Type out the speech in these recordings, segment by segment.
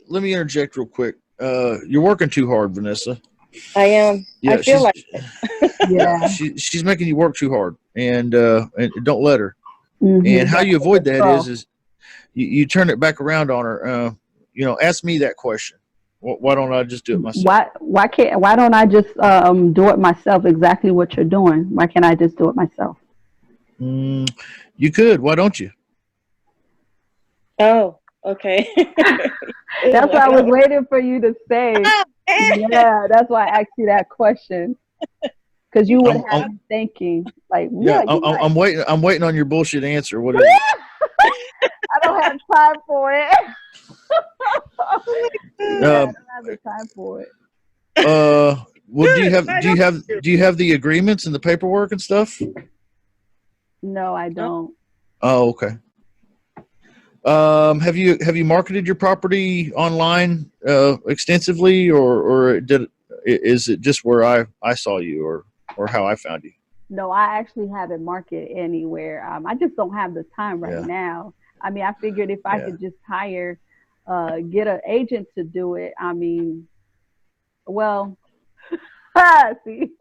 Let me interject real quick. You're working too hard, Vanessa. I am. I Yeah, feel like it. yeah, Yeah. she's making you work too hard, and don't let her. And how Mm-hmm. you avoid that So is you turn it back around on her. Ask me that question. Why don't I just do it myself? why don't I just do it myself? Exactly what you're doing. Why can't I just do it myself? Mm, you could. Why don't you? Oh, okay. That's Ew, what I was waiting for you to say. I Yeah, that's why I asked you that question because you would I'm, have I'm me thinking like, yeah. yeah, you might. I'm waiting. I'm waiting on your bullshit answer. What is it? I don't have time for it. Yeah, I Um, don't have the time for it. well, Good. Why don't you? do you have the agreements and the paperwork and stuff? No, I Oh, don't. Oh, okay. Have you marketed your property online extensively, or is it just where I saw you, or how I found you? No, I actually haven't marketed anywhere. I just don't have the time right Yeah, now. I mean, I figured if I yeah, could just get an agent to do it. I mean, well, see,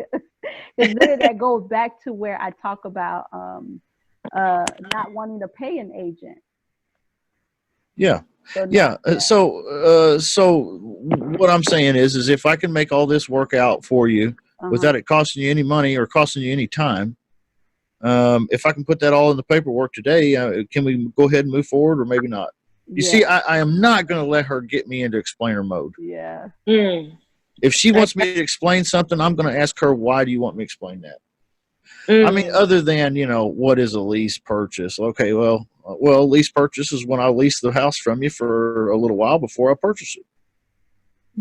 because then that goes back to where I talk about not wanting to pay an agent. yeah, So now, yeah. yeah, So what I'm saying is if I can make all this work out for you uh-huh, without it costing you any money or costing you any time, if I can put that all in the paperwork today, can we go ahead and move forward, or maybe not? You see, yeah, I am not going to let her get me into explainer mode. yeah, mm, If she I wants me to explain something, I'm going to ask her, why do you want me to explain that? I mean, mm, other than, what is a lease purchase? Okay, lease purchase is when I lease the house from you for a little while before I purchase it.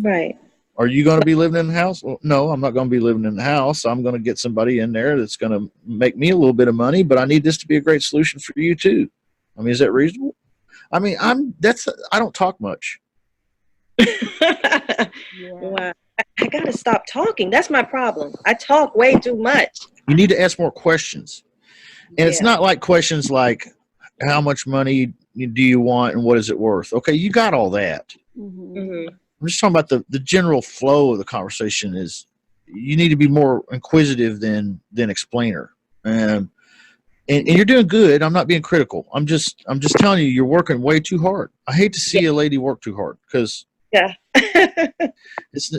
right. Are you going to be living in the house? Well, no, I'm not going to be living in the house. I'm going to get somebody in there that's going to make me a little bit of money, but I need this to be a great solution for you too. I mean, is that reasonable? I mean, I don't talk much. yeah. Wow. I gotta stop talking. That's my problem. I talk way too much. You need to ask more questions. And it's Yeah. not like questions like, how much money do you want and what is it worth? Okay, you got all that. Hmm. Hmm. I'm just talking about the general flow of the conversation is you need to be more inquisitive than explainer. Um, and you're doing good. I'm not being critical. I'm just telling you you're working way too hard. I hate to Yeah. see a lady work too hard because Yeah. it's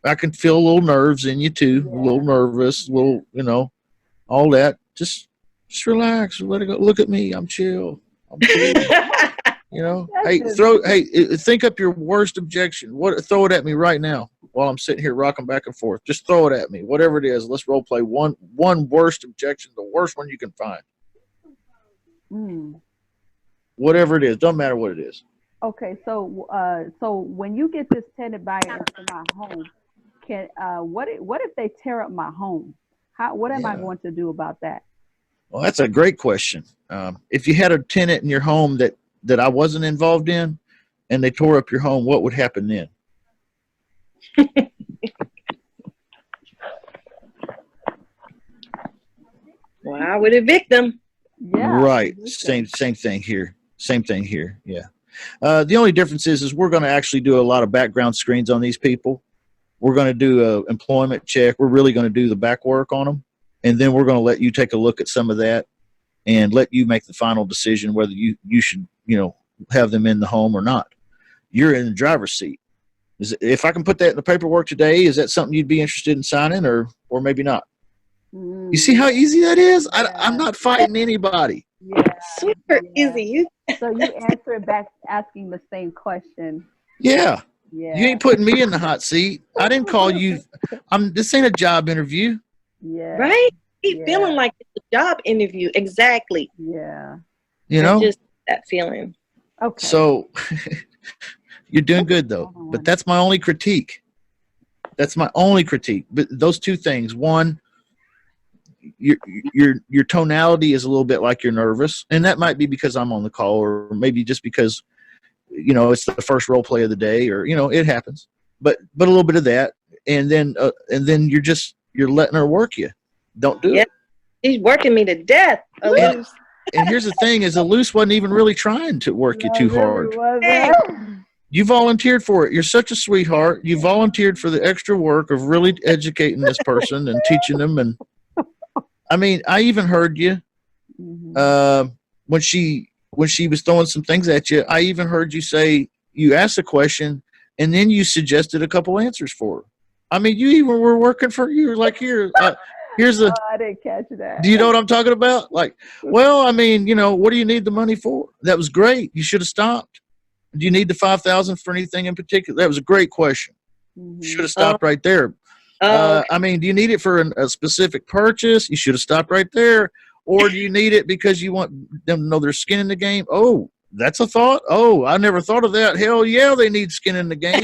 I can feel a little nerves in you too, a little Yeah, nervous, a yeah. little all that. Just relax, let it go. Look at me, I'm chill. I'm cool. That's Hey, just think up your worst objection. Throw it at me right now while I'm sitting here rocking back and forth. Just throw it at me, whatever it is. Let's role play one worst objection, the worst one you can find, mm. whatever it is. Doesn't matter what it is. Okay. So when you get this tenant buyer into my home, can what if they tear up my home? What am I Yeah. going to do about that? Well, that's a great question. If you had a tenant in your home that I wasn't involved in, and they tore up your home, what would happen then? Well, I would evict them. Yeah, Right. eviction. Same thing here. Same thing here. Yeah. The only difference is we're going to actually do a lot of background screens on these people. We're going to do a employment check. We're really going to do the back work on them, and then we're going to let you take a look at some of that and let you make the final decision whether you should have them in the home or not. You're in the driver's seat. If I can put that in the paperwork today, is that something you'd be interested in signing, or maybe not? You see how Mm, easy that is? I'm yeah, not fighting anybody. yeah, Super yeah. easy. You So you answer it back asking the same question. Yeah. You Yeah, ain't putting me in the hot seat. I didn't call you. This ain't a job interview. yeah, right? Keep feeling yeah, like it's a job interview. Exactly. yeah. You I know. just that feeling. Okay, So you're doing good though. hold But on. that's my only critique. That's my only critique. But those two things. One, your your tonality is a little bit like you're nervous, and that might be because I'm on the call, or maybe just because it's the first role play of the day, or it happens. But a little bit of that, and then you're letting her work you. Don't do Yeah. it. She's working me to death. Elise. And here's the thing: is Elise wasn't even really trying to work you too hard. You volunteered for it. You're such a sweetheart. You volunteered for the extra work of really educating this person and teaching them. And I mean, I even heard you when she was throwing some things at you. I even heard you say you asked a question and then you suggested a couple answers for her. I mean, you even were working for you. Were like, here's the. I didn't catch that. Do you know what I'm talking about? Like, well, I mean, what do you need the money for? That was great. You should have stopped. Do you need the $5,000 for anything in particular? That was a great question. Should have stopped right there. I mean, do you need it for a specific purchase? You should have stopped right there. Or do you need it because you want them to know their skin in the game? Oh, that's a thought. Oh, I never thought of that. Hell yeah, they need skin in the game.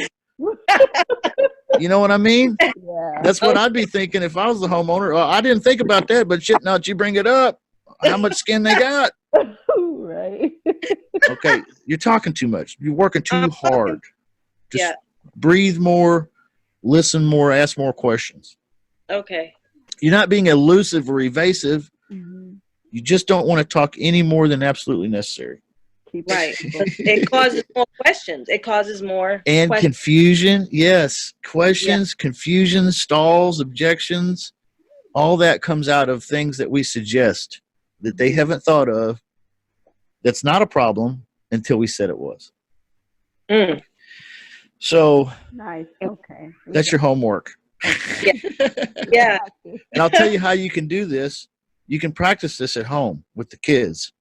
You know what I mean? Yeah. That's what I'd be thinking if I was the homeowner. I didn't think about that, but shit, now that you bring it up, how much skin they got? Right. Okay, you're talking too much. You're working too hard. Just breathe more, listen more, ask more questions. Okay. You're not being elusive or evasive. You just don't want to talk any more than absolutely necessary. Right. It causes more questions. It causes more and questions. Confusion. Yes, questions, confusion, stalls, objections. All that comes out of things that we suggest that they haven't thought of. That's not a problem until we said it was. So nice. Okay. that's your homework. Yeah. And I'll tell you how you can do this. You can practice this at home with the kids.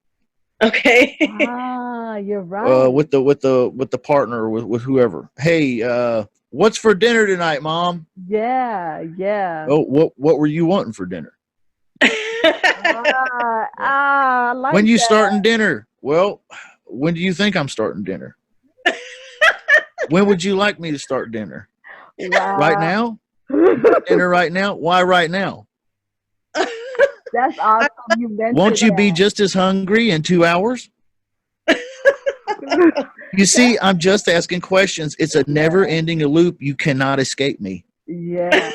Okay. You're right. With the partner or with whoever. Hey, what's for dinner tonight, Mom? Yeah. Oh, what were you wanting for dinner? I like when you that. starting dinner? Well, when do you think I'm starting dinner? When would you like me to start dinner? Wow. Right now? Dinner right now? Why right now? That's awesome. You mentioned Won't you that. be just as hungry in 2 hours? You see, I'm just asking questions. It's a never-ending loop. You cannot escape me. Yeah.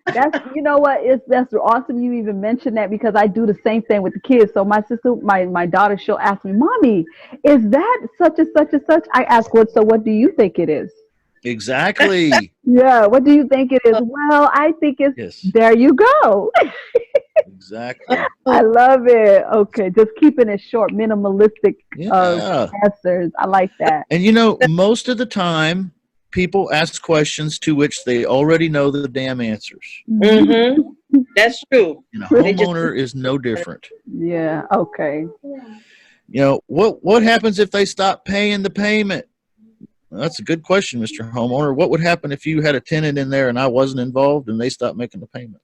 That's, you know what, that's awesome you even mentioned that, because I do the same thing with the kids. So my sister, my daughter, she'll ask me, Mommy, is that such and such and such? I ask, what do you think it is? Exactly. Yeah, what do you think it is? Well, I think it's, Yes. There you go. Exactly. I love it. Okay, just keeping it short, minimalistic Yeah. answers. I like that. And most of the time, people ask questions to which they already know the damn answers. Mm-hmm. That's true. And a homeowner is no different. Yeah. Okay. What happens if they stop paying the payment? Well, that's a good question, Mr. Homeowner. What would happen if you had a tenant in there and I wasn't involved and they stopped making the payment?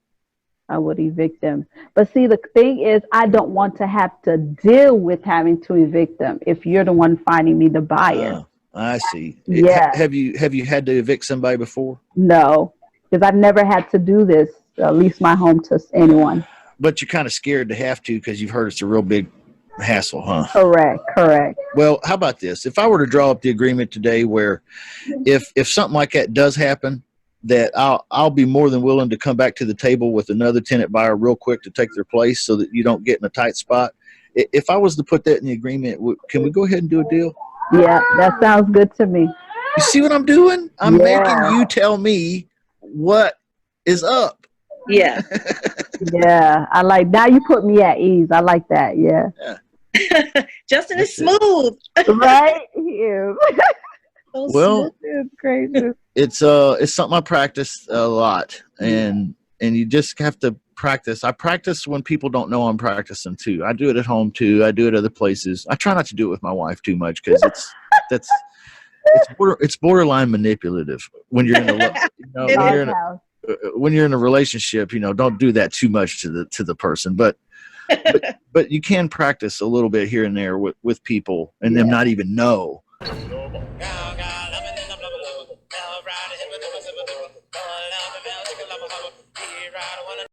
I would evict them. But see, the thing is, I don't want to have to deal with having to evict them if you're the one finding me the buyer. I see. Yeah. Have you had to evict somebody before? No, because I've never had to do this, lease my home to anyone. But you're kind of scared to have to because you've heard it's a real big hassle, huh? Correct. Well, how about this? If I were to draw up the agreement today where if something like that does happen, that I'll be more than willing to come back to the table with another tenant buyer real quick to take their place so that you don't get in a tight spot. If I was to put that in the agreement, can we go ahead and do a deal? Yeah, that sounds good to me. You see what I'm doing? I'm making you tell me what is up. Yeah. Yeah, I like, now you put me at ease. I like that. Yeah. Justin is smooth. Right? Yeah. So Well, It's crazy. it's something I practice a lot, and you just have to practice. I practice when people don't know I'm practicing too. I do it at home too. I do it other places. I try not to do it with my wife too much because it's borderline manipulative when you're in a when you're in a relationship. Don't do that too much to the person, but you can practice a little bit here and there with people and them not even know.